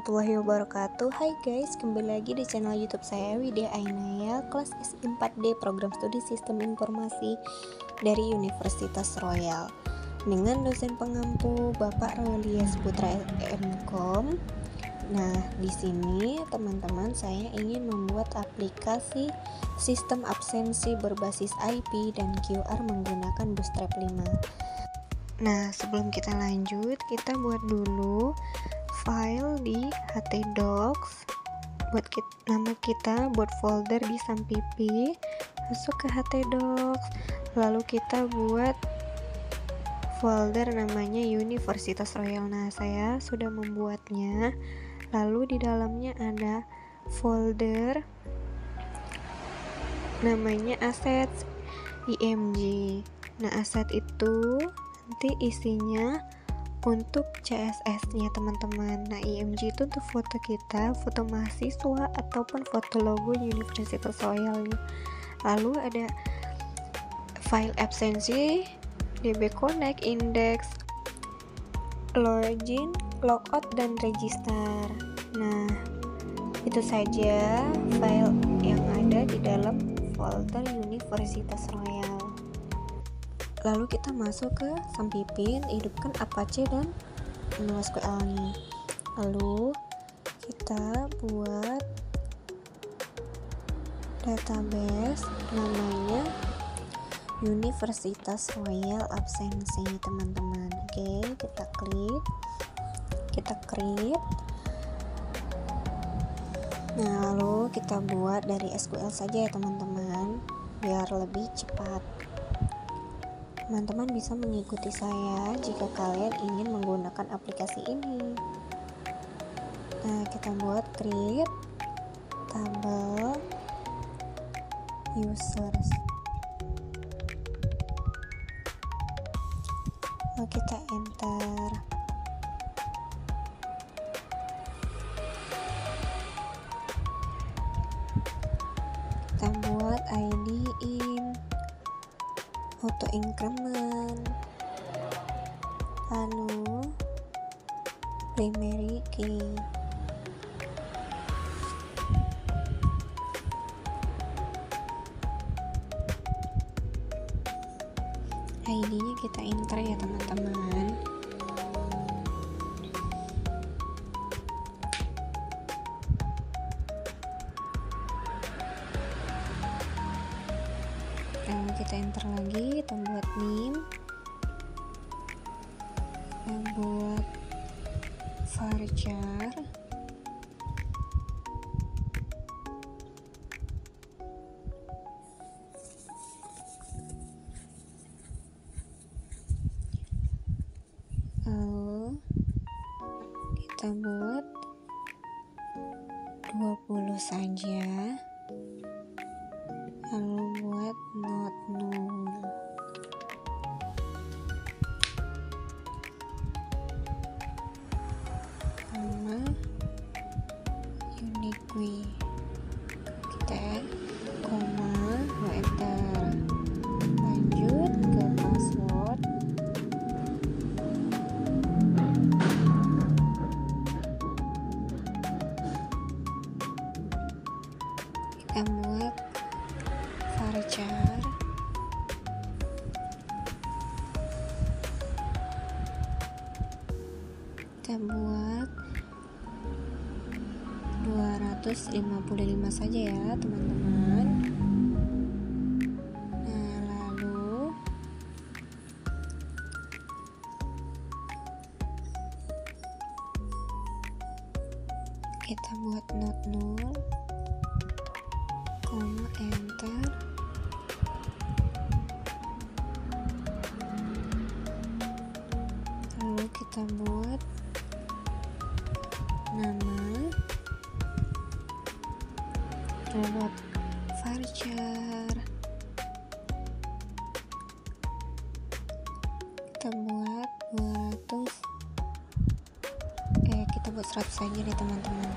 warahmatullahi wabarakatuh. Hai guys, kembali lagi di channel YouTube saya, Widya Ainaya, kelas SI 4D Program Studi Sistem Informasi dari Universitas Royal dengan dosen pengampu Bapak Raulias Putra MKom. Nah, di sini teman-teman saya ingin membuat aplikasi sistem absensi berbasis IP dan QR menggunakan Bootstrap 5. Nah, sebelum kita lanjut, kita buat dulu file di htdocs, buat nama kita, buat folder di sampipi, masuk ke htdocs, lalu kita buat folder namanya Universitas Royal. Nah, saya sudah membuatnya. Lalu di dalamnya ada folder namanya assets img. Nah, aset itu nanti isinya untuk CSS-nya teman-teman. Nah, IMG itu untuk foto kita, foto mahasiswa ataupun foto logo Universitas Royal. Lalu ada file absensi, DB Connect, index, login, logout, dan register. Nah, itu saja file yang ada di dalam folder Universitas Royal. Lalu kita masuk ke sampipin, hidupkan Apache dan NoSQL-nya. Lalu kita buat database namanya Universitas Royal Absensi, teman-teman. Oke, kita klik, kita create. Nah, lalu kita buat dari SQL saja ya teman-teman, biar lebih cepat. Teman-teman bisa mengikuti saya jika kalian ingin menggunakan aplikasi ini. Nah, kita buat create table users. Lalu kita enter. Kita buat ID in auto increment, lalu primary key. ID-nya kita enter ya teman-teman. Kita enter lagi, kita buat name, kita buat varchar, lalu kita buat 20 saja, lalu buat not null. Sama unique, kita koma, enter, lanjut ke password. Kita buat varchar, kita buat 255 saja ya teman-teman. Nah, lalu kita buat not null, koma, enter, lalu kita buat nama, buat varchar, kita buat 200, kita buat 100 saja deh teman-teman.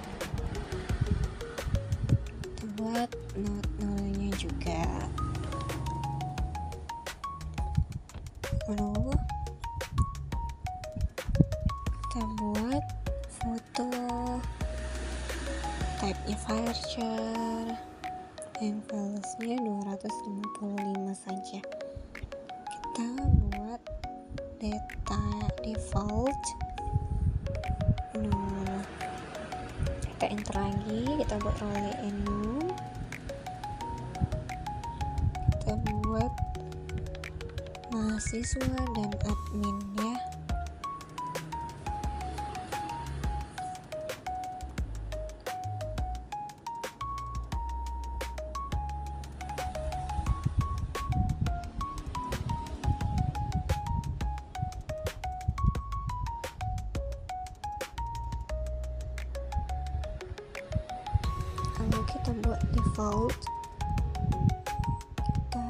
Kita buat not nullnya juga, lalu kita buat foto type-nya varchar, yang values-nya 255 saja. Kita buat data default nol. Kita enter lagi, kita buat role enum, kita buat mahasiswa dan admin ya. Lalu kita buat default, kita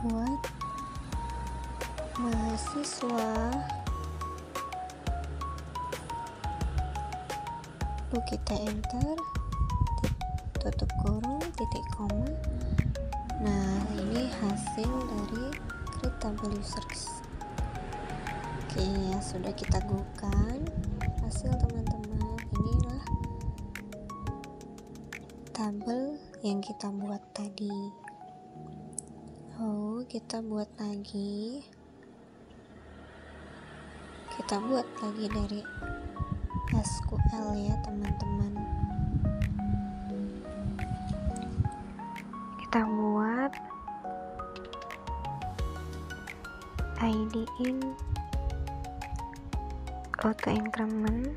buat mahasiswa, lalu kita enter, tutup kurung, titik koma. Nah, ini hasil dari create table users. Oke, sudah kita bukan hasil teman-teman. Inilah tabel yang kita buat tadi. Oh, kita buat lagi. Kita buat lagi dari SQL ya, teman-teman. Kita buat ID in auto increment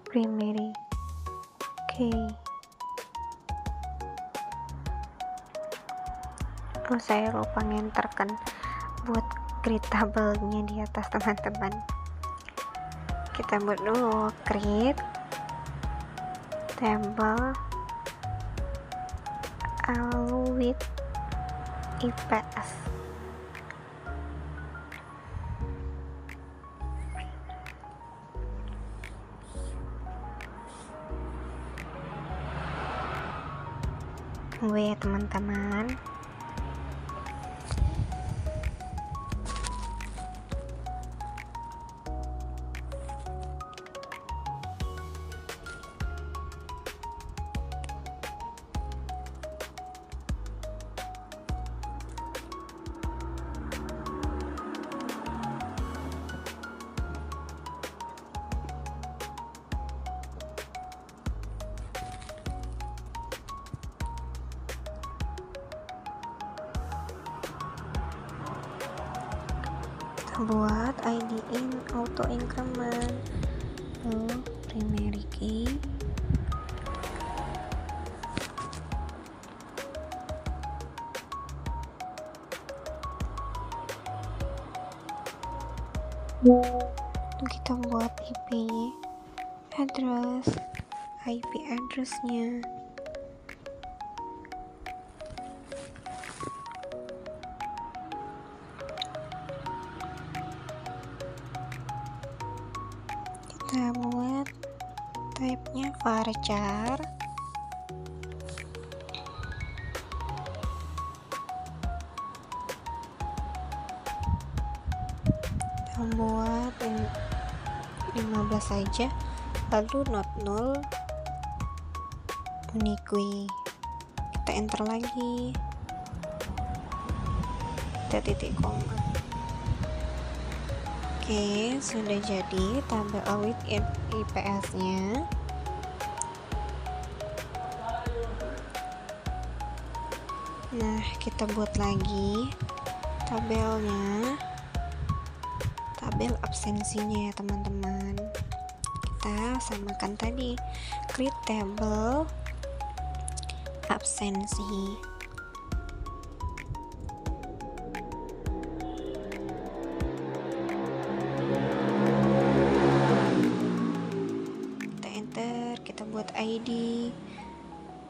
primary key. Oh, saya lupa ngenterkan buat create tabelnya di atas, teman-teman. Kita buat dulu create table with IPS. Tunggu ya, teman-teman. Buat ID in auto increment, primary key, kita buat IP addressnya. Kita buat type-nya varchar. Kita buat 15 saja, lalu not null unique. Kita enter lagi, kita titik koma. Oke, sudah jadi tabel with IPS-nya. Nah, kita buat lagi tabelnya, tabel absensinya ya, teman-teman. Kita samakan tadi, create table absensi. Buat ID,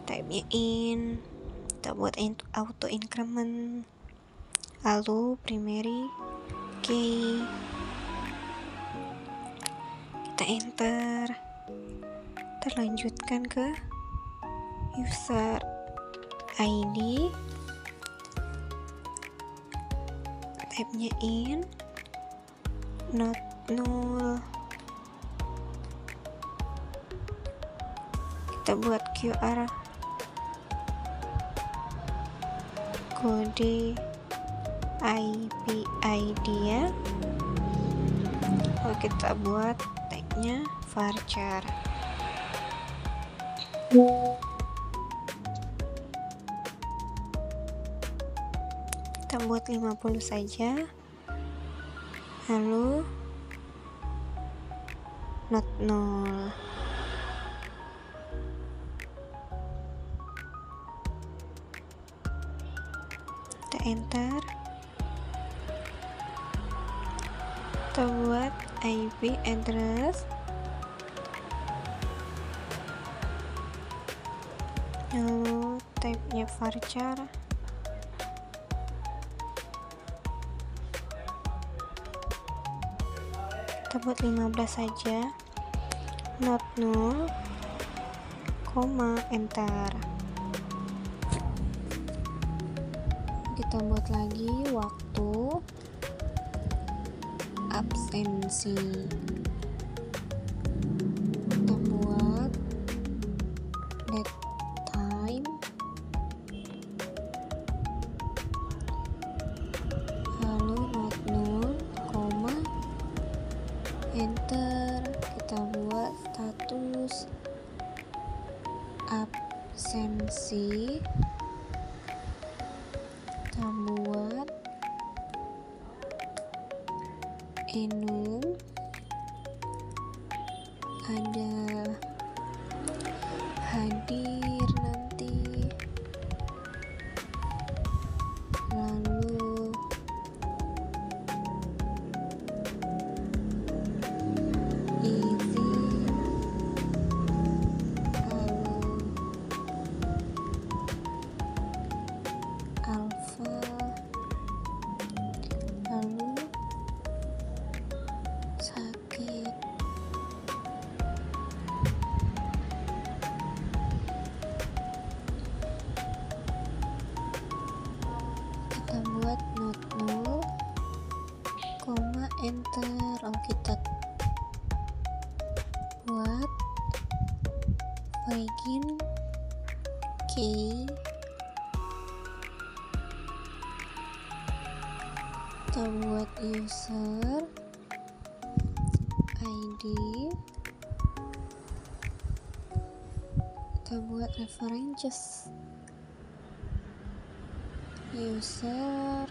type-nya in, kita buat auto increment, lalu primary key, kita enter, kita lanjutkan ke user ID, type-nya in, not 0. Kita buat QR kode IP ID ya. Lalu kita buat tagnya varchar. Kita buat 50 saja. Lalu not 0. Kita enter. Kita buat IP address, lalu type-nya varchar, kita buat 15 saja, not 0, enter. Kita buat lagi waktu absensi. Kita buat date time, lalu not 0, enter. Kita buat status absensi. Kita buat enum, ada hadir nanti, lalu izin, lalu alfa, lalu sakit. Kita buat not 0, enter. Kita buat login key. Kita buat user ID, kita buat references, user,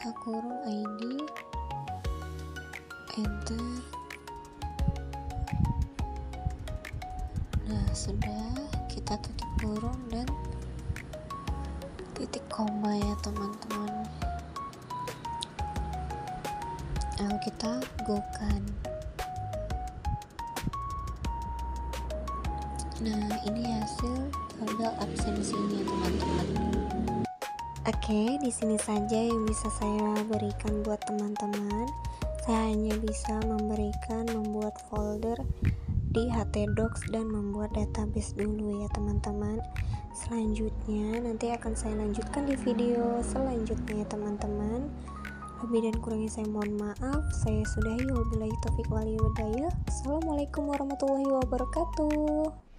buka kurung ID, enter. Nah, sudah, kita tutup kurung dan titik koma ya teman-teman. Lalu kita go-kan. Nah, ini hasil tanggal absensinya teman-teman. Oke, di sini saja yang bisa saya berikan buat teman-teman. Saya hanya bisa membuat folder di htdocs dan membuat database dulu ya teman-teman. Selanjutnya nanti akan saya lanjutkan di video selanjutnya ya teman-teman. Lebih dan kurangnya saya mohon maaf. Saya sudahi, wabillahi taufiq wal hidayah. Assalamualaikum warahmatullahi wabarakatuh.